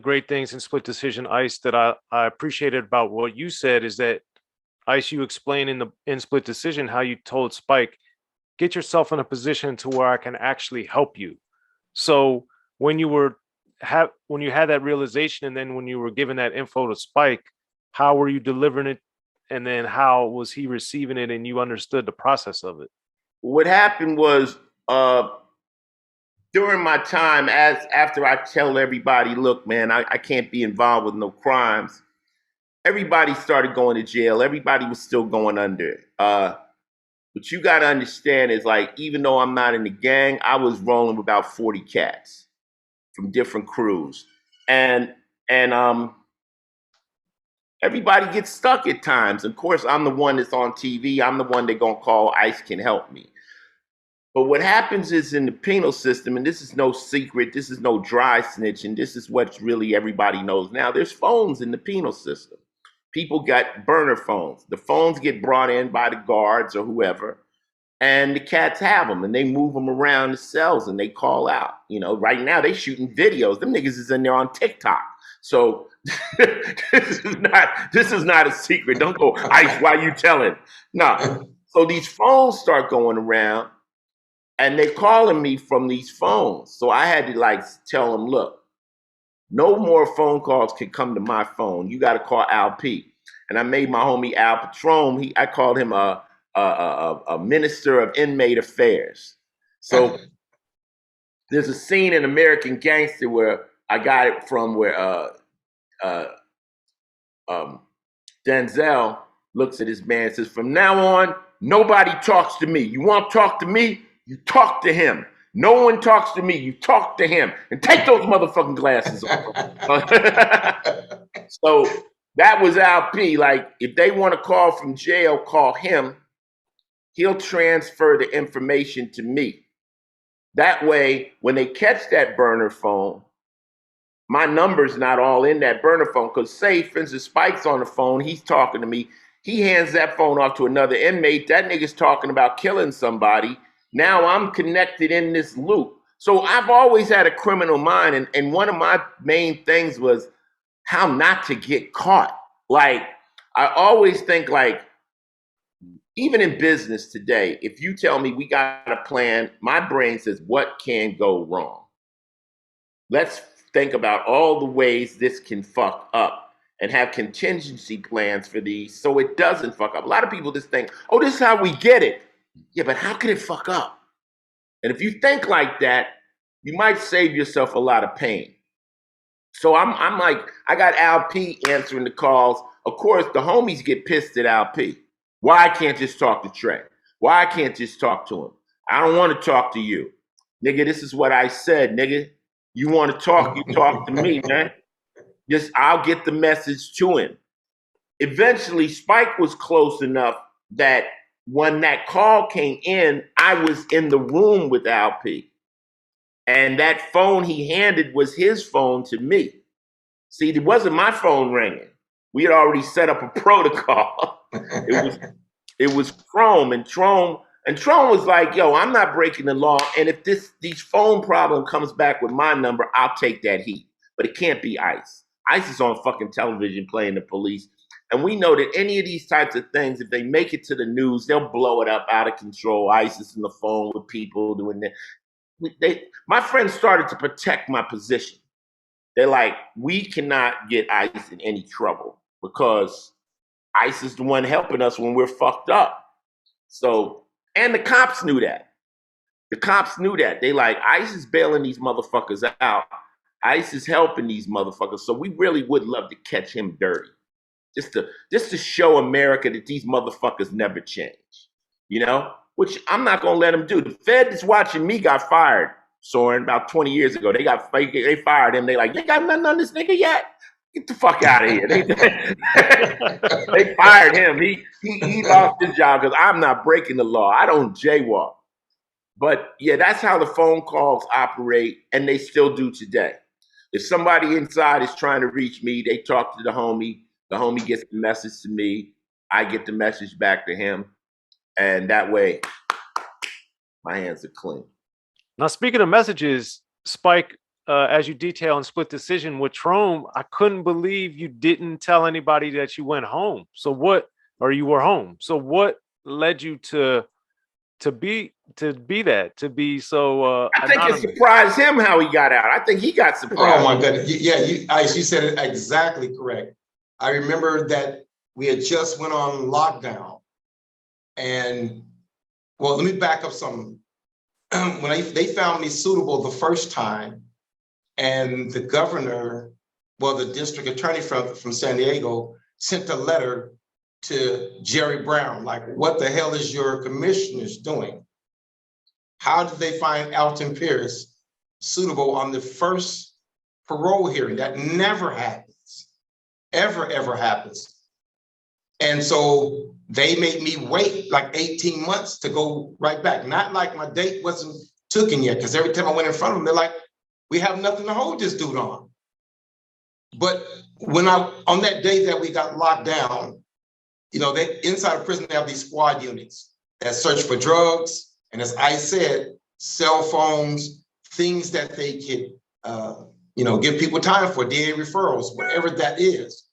great things in Split Decision, Ice, that I appreciated about what you said is that, Ice, you explain in Split Decision how you told Spike, get yourself in a position to where I can actually help you. So when you had that realization, and then when you were giving that info to Spike, how were you delivering it, and then how was he receiving it, and you understood the process of it? What happened was, during my time, after I tell everybody, look, man, I can't be involved with no crimes, everybody started going to jail. Everybody was still going under. What you got to understand is, like, even though I'm not in the gang, I was rolling with about 40 cats from different crews. And everybody gets stuck at times. Of course, I'm the one that's on TV. I'm the one they're going to call, ICE can help me. But what happens is, in the penal system, and this is no secret, this is no dry snitching, this is what really everybody knows now, there's phones in the penal system. People got burner phones. The phones get brought in by the guards or whoever, and the cats have them, and they move them around the cells, and they call out. You know, right now they shooting videos. Them niggas is in there on TikTok. So this is not a secret. Don't go, ICE, why you telling? No. So these phones start going around, and they're calling me from these phones. So I had to, like, tell them, look, no more phone calls can come to my phone. You got to call Al P. And I made my homie Al Patron. I called him a minister of inmate affairs. So there's a scene in American Gangster where I got it from, where Denzel looks at his man and says, from now on, nobody talks to me. You want to talk to me? You talk to him. No one talks to me. You talk to him. And take those motherfucking glasses off. So that was Al P. Like, if they want to call from jail, call him. He'll transfer the information to me. That way, when they catch that burner phone, my number's not all in that burner phone. Because, say, for instance, Spike's on the phone. He's talking to me. He hands that phone off to another inmate. That nigga's talking about killing somebody. Now I'm connected in this loop. So I've always had a criminal mind. And one of my main things was how not to get caught. Like, I always think, like, even in business today, if you tell me we got a plan, my brain says, what can go wrong? Let's think about all the ways this can fuck up and have contingency plans for these so it doesn't fuck up. A lot of people just think, oh, this is how we get it. Yeah, but how can it fuck up? And if you think like that, you might save yourself a lot of pain. So I'm like, I got Al P answering the calls. Of course, the homies get pissed at Al P. Why I can't just talk to Trey? Why I can't just talk to him? I don't want to talk to you. Nigga, this is what I said, nigga. You want to talk, you talk to me, man. Just, I'll get the message to him. Eventually, Spike was close enough that when that call came in, I was in the room with Al P. And that phone he handed was his phone to me. See, it wasn't my phone ringing. We had already set up a protocol. It was Chrome, and Chrome was like, yo, I'm not breaking the law. And if these phone problem comes back with my number, I'll take that heat. But it can't be ICE. ICE is on fucking television playing the police. And we know that any of these types of things, if they make it to the news, they'll blow it up out of control. ICE is on the phone with people doing that. My friends started to protect my position. They're like, we cannot get ICE in any trouble because ICE is the one helping us when we're fucked up. So, and the cops knew that. The cops knew that. They like, ICE is bailing these motherfuckers out. ICE is helping these motherfuckers. So we really would love to catch him dirty. Just to show America that these motherfuckers never change. You know? Which I'm not going to let them do. The Fed that's watching me got fired, Soren, about 20 years ago. They fired him. They like, you got nothing on this nigga yet? Get the fuck out of here. They fired him. He lost his job because I'm not breaking the law. I don't jaywalk. But yeah, that's how the phone calls operate, and they still do today. If somebody inside is trying to reach me, they talk to the homie. The homie gets the message to me. I get the message back to him. And that way, my hands are clean. Now, speaking of messages, Spike, as you detail in Split Decision with Trome, I couldn't believe you didn't tell anybody that you went home. So what, or you were home. So what led you to be so I think it anonymous? surprised him how he got out. I think he got surprised. Oh my goodness. Yeah, Ice, you said it exactly correct. I remember that we had just went on lockdown. And well, let me back up some. When they found me suitable the first time, and the governor, well, the district attorney from San Diego sent a letter to Jerry Brown, like, what the hell is your commissioners doing? How did they find Alton Pierce suitable on the first parole hearing? That never happens, ever happens. And so they made me wait like 18 months to go right back. Not like my date wasn't taken yet, because every time I went in front of them, they're like, we have nothing to hold this dude on. But when on that day that we got locked down, you know, they inside of prison, they have these squad units that search for drugs. And as I said, cell phones, things that they could, give people time for, DA referrals, whatever that is.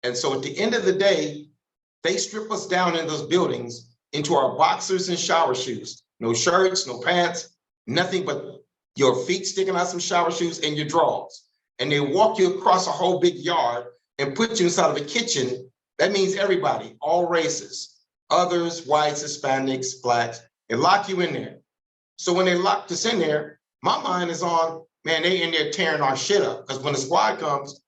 And so at the end of the day, they strip us down in those buildings into our boxers and shower shoes. No shirts, no pants, nothing but your feet sticking out some shower shoes and your drawers. And they walk you across a whole big yard and put you inside of a kitchen. That means everybody, all races, others, whites, Hispanics, blacks, they lock you in there. So when they locked us in there, my mind is on, man, they in there tearing our shit up. Because when the squad comes,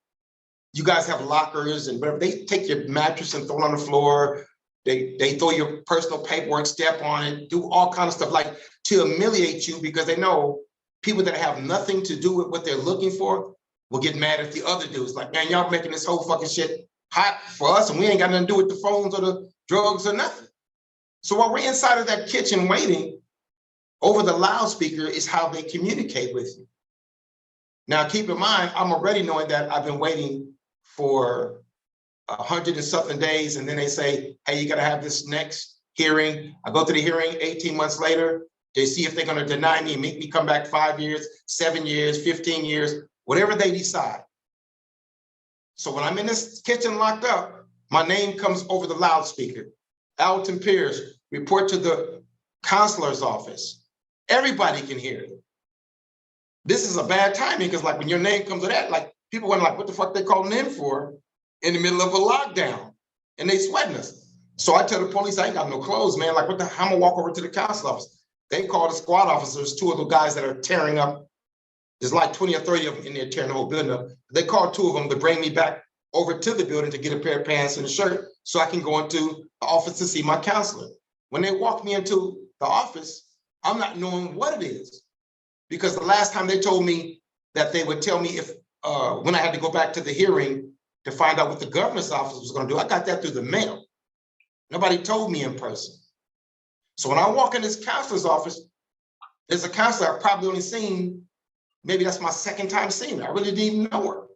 you guys have lockers and whatever. They take your mattress and throw it on the floor. They throw your personal paperwork, step on it, do all kinds of stuff, like to humiliate you, because they know people that have nothing to do with what they're looking for will get mad at the other dudes. Like, man, y'all making this whole fucking shit hot for us, and we ain't got nothing to do with the phones or the drugs or nothing. So while we're inside of that kitchen waiting, over the loudspeaker is how they communicate with you. Now, keep in mind, I'm already knowing that I've been waiting for 100 and something days, and then they say, hey, you gotta have this next hearing. I go to the hearing 18 months later, they see if they're gonna deny me, make me come back 5 years, 7 years, 15 years, whatever they decide. So when I'm in this kitchen locked up, my name comes over the loudspeaker. Alton Pierce, report to the counselor's office. Everybody can hear it. This is a bad timing, because like when your name comes to that, like people were like, what the fuck they calling in for in the middle of a lockdown? And they sweating us. So I tell the police, I ain't got no clothes, man. Like, I'm gonna walk over to the council office. They call the squad officers, 2 of the guys that are tearing up. There's like 20 or 30 of them in there tearing the whole building up. They called 2 of them to bring me back over to the building to get a pair of pants and a shirt so I can go into the office to see my counselor. When they walk me into the office, I'm not knowing what it is. Because the last time they told me that they would tell me if, when I had to go back to the hearing to find out what the governor's office was gonna do, I got that through the mail. Nobody told me in person. So when I walk in this counselor's office, there's a counselor I've probably only seen, maybe that's my second time seeing her. I really didn't even know her.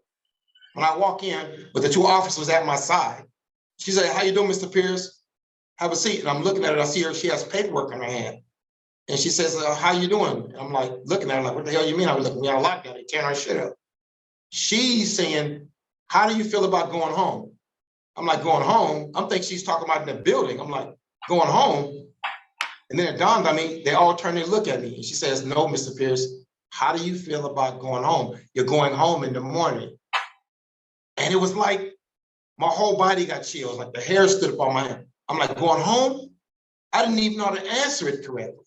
When I walk in, with the 2 officers at my side, she said, how you doing, Mr. Pierce? Have a seat. And I'm looking at her, I see her, she has paperwork in her hand. And she says, how you doing? And I'm like, looking at her like, what the hell you mean? I was looking, we on lockdown, they tearing our shit up. She's saying, how do you feel about going home? I'm like, going home? I'm thinking she's talking about in the building. I'm like, going home? And then it dawned on me, they all turn and look at me. And she says, no, Mr. Pierce, how do you feel about going home? You're going home in the morning. And it was like, my whole body got chills, like the hair stood up on my head. I'm like, going home? I didn't even know how to answer it correctly.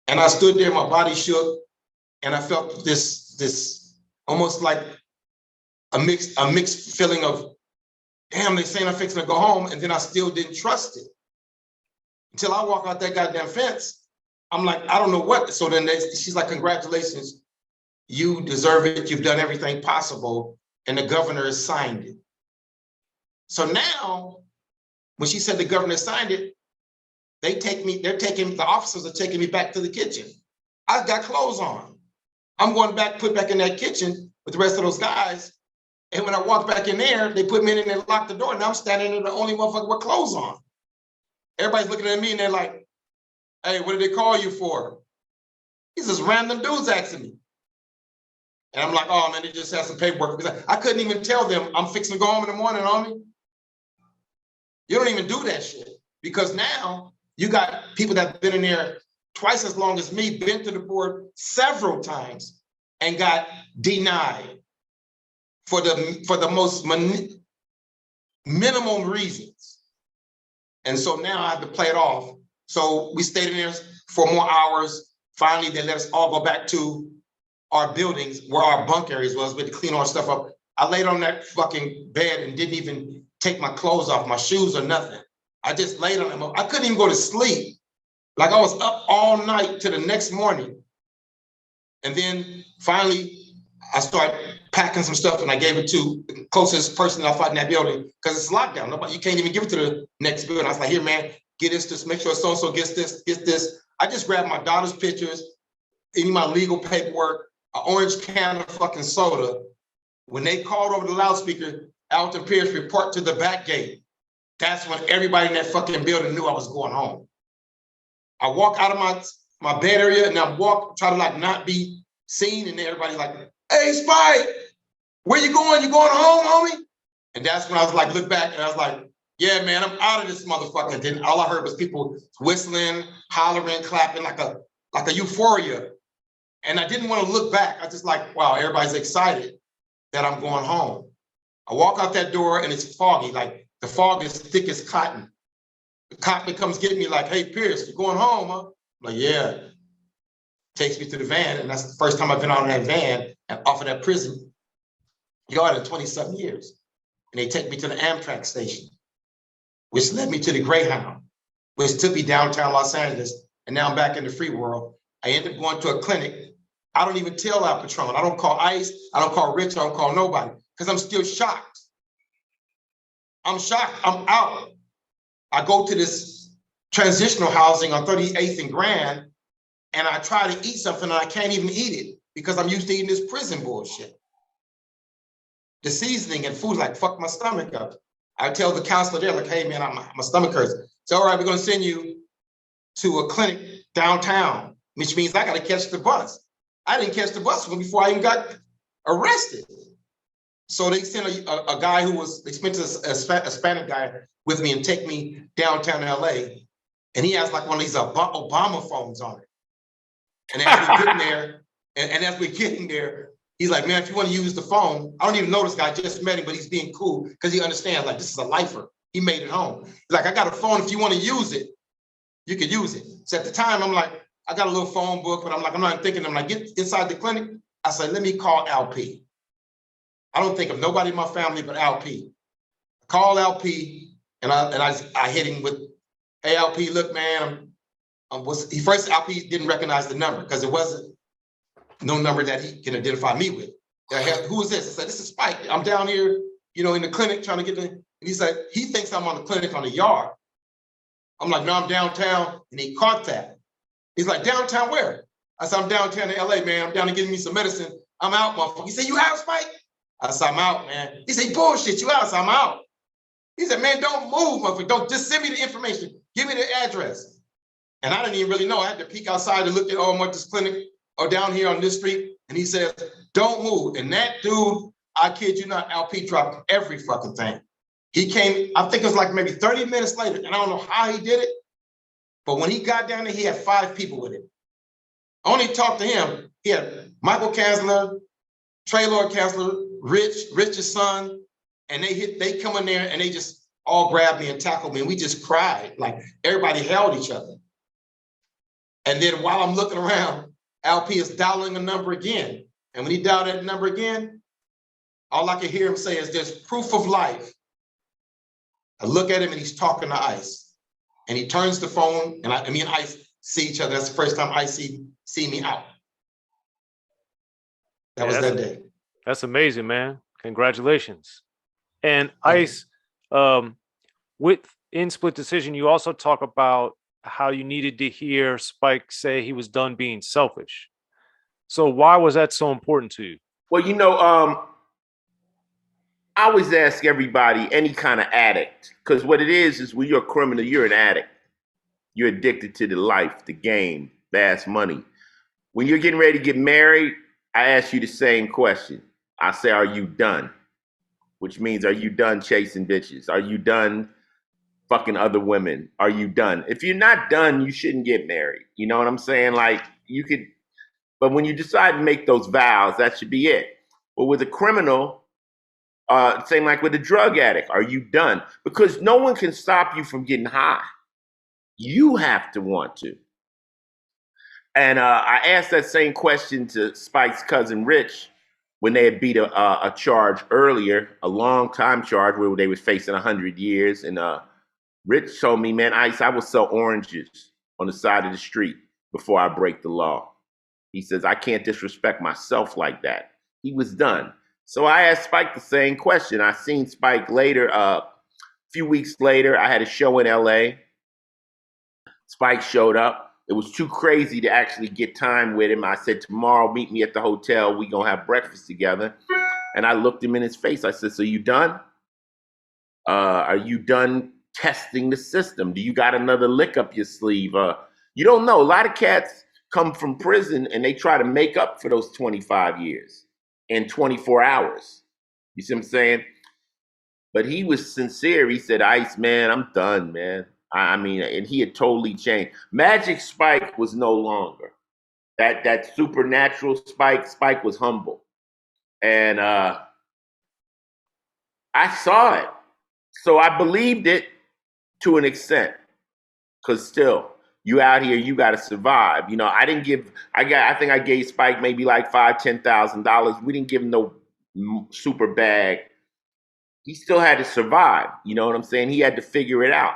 And I stood there, my body shook, and I felt this almost like a mixed feeling of, damn, they saying I'm fixing to go home, and then I still didn't trust it. Until I walk out that goddamn fence, I'm like, I don't know what. So then she's like, congratulations, you deserve it, you've done everything possible, and the governor has signed it. So now, when she said the governor signed it, the officers are taking me back to the kitchen. I've got clothes on. I'm going back, put back in that kitchen with the rest of those guys. And when I walk back in there, they put me in and they lock the door. And I'm standing there, the only motherfucker with clothes on. Everybody's looking at me and they're like, hey, what did they call you for? He's just random dudes asking me. And I'm like, oh man, they just have some paperwork. Because I couldn't even tell them I'm fixing to go home in the morning, homie. You don't even do that shit. Because now you got people that have been in there twice as long as me, been to the board several times and got denied for the most minimum reasons. And so now I have to play it off. So we stayed in there for more hours. Finally, they let us all go back to our buildings where our bunk areas was. We had to clean our stuff up. I laid on that fucking bed and didn't even take my clothes off, my shoes or nothing. I just laid on them. I couldn't even go to sleep. Like I was up all night to the next morning. And then finally, I started packing some stuff and I gave it to the closest person that I fought in that building because it's lockdown. Nobody, you can't even give it to the next building. I was like, here, man, get this, just make sure so-and-so gets this, get this. I just grabbed my daughter's pictures, any of my legal paperwork, an orange can of fucking soda. When they called over the loudspeaker, Alton Pierce report to the back gate. That's when everybody in that fucking building knew I was going home. I walk out of my bed area and I try to like not be seen, and everybody like, hey, Spike, where you going? You going home, homie? And that's when I was like, look back, and I was like, yeah, man, I'm out of this motherfucker. And then all I heard was people whistling, hollering, clapping like a euphoria. And I didn't want to look back. I just like, wow, everybody's excited that I'm going home. I walk out that door and it's foggy, like the fog is thick as cotton. The cop that comes get me like, hey, Pierce, you going home, huh? I'm like, yeah. Takes me to the van, and that's the first time I've been out in that van and off of that prison yard in 27 years. And they take me to the Amtrak station, which led me to the Greyhound, which took me downtown Los Angeles, and now I'm back in the free world. I end up going to a clinic. I don't even tell Al Patron. I don't call ICE. I don't call Rich. I don't call nobody because I'm still shocked. I'm shocked. I'm out. I go to this transitional housing on 38th and Grand, and I try to eat something and I can't even eat it because I'm used to eating this prison bullshit. The seasoning and food like fuck my stomach up. I tell the counselor there, like, hey man, my stomach hurts. So all right, we're gonna send you to a clinic downtown, which means I gotta catch the bus. I didn't catch the bus before I even got arrested. So they sent a guy they spent a Hispanic guy with me and take me downtown LA. And he has like one of these Obama phones on it. And as we're getting there, and as we're getting there, he's like, man, if you want to use the phone, I don't even know this guy, I just met him, but he's being cool because he understands, like, this is a lifer. He made it home. He's like, I got a phone. If you want to use it, you can use it. So at the time, I'm like, I got a little phone book, but I'm like, I'm not thinking. I'm like, get inside the clinic. I said, let me call LP. I don't think of nobody in my family but LP. I call LP, and I hit him with, hey, LP, look, man, first LP didn't recognize the number because it wasn't no number that he can identify me with. Who is this? I said, this is Spike. I'm down here, in the clinic trying to get the, and he said, he thinks I'm on the clinic on the yard. I'm like, no, I'm downtown. And he caught that. He's like, downtown where? I said, I'm downtown in LA, man. I'm down to getting me some medicine. I'm out, motherfucker. He said, you out, Spike? I said, I'm out, man. He said, bullshit, you out? I said, I'm out. He said, man, don't move, motherfucker. Don't, just send me the information. Give me the address. And I didn't even really know. I had to peek outside to look at, I'm at this clinic or down here on this street. And he says, don't move. And that dude, I kid you not, LP dropped every fucking thing. He came, I think it was like maybe 30 minutes later, and I don't know how he did it, but when he got down there, he had 5 people with him. I only talked to him. He had Michael Kansler, Trey Lord Kansler, Rich's son, and they come in there and they just all grabbed me and tackled me, and we just cried. Like everybody held each other. And then while I'm looking around, LP is dialing a number again. And when he dialed that number again, all I could hear him say is, there's proof of life. I look at him and he's talking to ICE. And he turns the phone, and me and ICE see each other. That's the first time ICE see me out. That was that day. That's amazing, man. Congratulations. And ICE, in Split Decision, you also talk about how you needed to hear Spike say he was done being selfish. So why was that so important to you? Well, I always ask everybody, any kind of addict, because what it is when you're a criminal, you're an addict. You're addicted to the life, the game, fast money. When you're getting ready to get married, I ask you the same question. I say, are you done? Which means, are you done chasing bitches? Are you done fucking other women? Are you done? If you're not done, you shouldn't get married. You know what I'm saying? Like, you could, but when you decide to make those vows, that should be it. But with a criminal, same like with a drug addict, are you done? Because no one can stop you from getting high. You have to want to. And I asked that same question to Spike's cousin Rich when they had beat a charge earlier, a long time charge where they was facing 100 years. And Rich told me, man, Ice, I will sell oranges on the side of the street before I break the law. He says, I can't disrespect myself like that. He was done. So I asked Spike the same question. I seen Spike later, a few weeks later. I had a show in LA. Spike showed up. It was too crazy to actually get time with him. I said, tomorrow, meet me at the hotel. We gonna have breakfast together. And I looked him in his face. I said, so you done? Are you done testing the system? Do you got another lick up your sleeve? You don't know. A lot of cats come from prison and they try to make up for those 25 years in 24 hours. You see what I'm saying? But he was sincere. He said, Ice, man, I'm done, man. I mean, and he had totally changed. Magic Spike was no longer. That supernatural Spike, Spike was humble. And I saw it. So I believed it to an extent. Because still, you out here, you got to survive. You know, I think I gave Spike maybe like $5,000, $10,000. We didn't give him no super bag. He still had to survive. You know what I'm saying? He had to figure it out.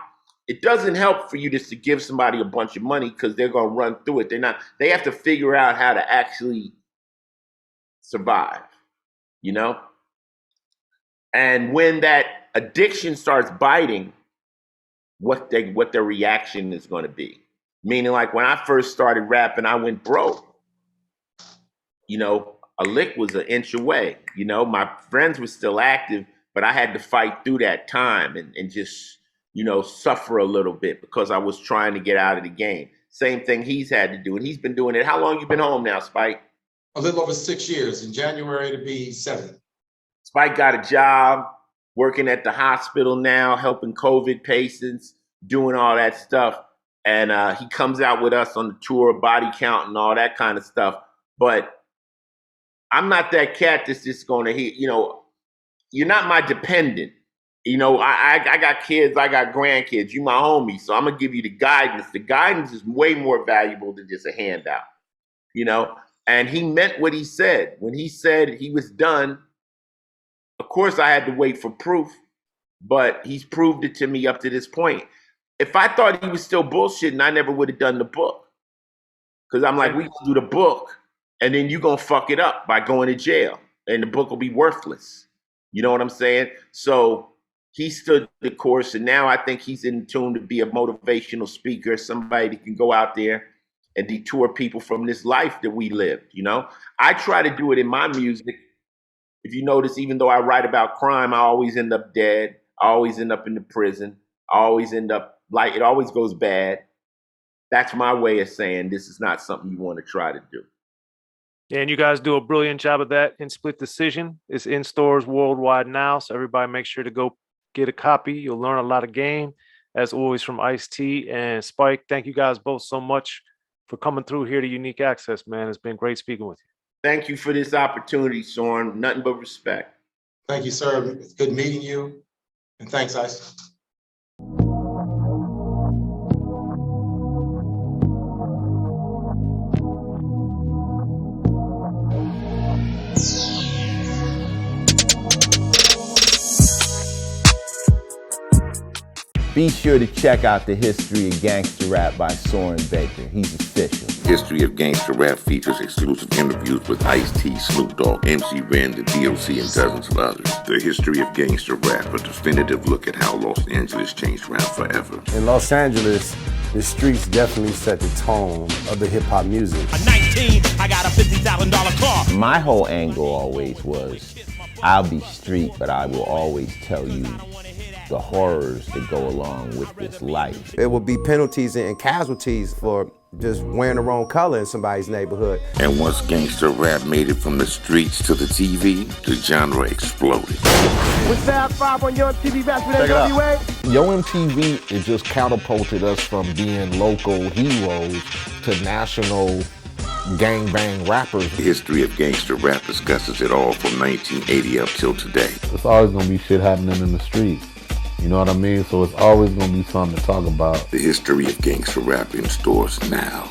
It doesn't help for you just to give somebody a bunch of money because they're going to run through it. They have to figure out how to actually survive, you know? And when that addiction starts biting, what their reaction is going to be. Meaning, like, when I first started rapping, I went broke. You know, a lick was an inch away. You know, my friends were still active, but I had to fight through that time and just, you know, suffer a little bit because I was trying to get out of the game. Same thing he's had to do, and he's been doing it. How long you been home now, Spike? A little over 6 years. In January, to be 7. Spike got a job working at the hospital now, helping COVID patients, doing all that stuff. And he comes out with us on the tour, body count and all that kind of stuff. But I'm not that cat that's just going to hit, you know, you're not my dependent. You know, I got kids, I got grandkids, you my homie, so I'm going to give you the guidance. The guidance is way more valuable than just a handout, you know? And he meant what he said. When he said he was done, of course I had to wait for proof, but he's proved it to me up to this point. If I thought he was still bullshitting, I never would have done the book. Because I'm like, we can do the book, and then you're going to fuck it up by going to jail, and the book will be worthless. You know what I'm saying? So he stood the course, and now I think he's in tune to be a motivational speaker, somebody that can go out there and detour people from this life that we lived, you know? I try to do it in my music. If you notice, even though I write about crime, I always end up dead. I always end up in the prison. I always end up, like, it always goes bad. That's my way of saying this is not something you want to try to do. Yeah, and you guys do a brilliant job of that in Split Decision. It's in stores worldwide now, so everybody make sure to go get a copy. You'll learn a lot of game, as always, from Ice-T and Spike. Thank you guys both so much for coming through here to Unique Access, man. It's been great speaking with you. Thank you for this opportunity, Soren. Nothing but respect. Thank you, sir. It's good meeting you. And thanks, Ice. Be sure to check out the History of Gangster Rap by Soren Baker. He's official. History of Gangster Rap features exclusive interviews with Ice-T, Snoop Dogg, MC Ren, the D.O.C, and dozens of others. The History of Gangster Rap, a definitive look at how Los Angeles changed rap forever. In Los Angeles, the streets definitely set the tone of the hip-hop music. At 19, I got a $50,000 car. My whole angle always was, I'll be street, but I will always tell you the horrors that go along with this life. There will be penalties and casualties for just wearing the wrong color in somebody's neighborhood. And once gangster rap made it from the streets to the TV, the genre exploded. With Sound 5 on your MTV Back with NWA. Yo MTV, it just catapulted us from being local heroes to national gangbang rappers. The history of gangster rap discusses it all from 1980 up till today. It's always gonna be shit happening in the streets. You know what I mean? So it's always gonna be something to talk about. The history of gangster rap in stores now.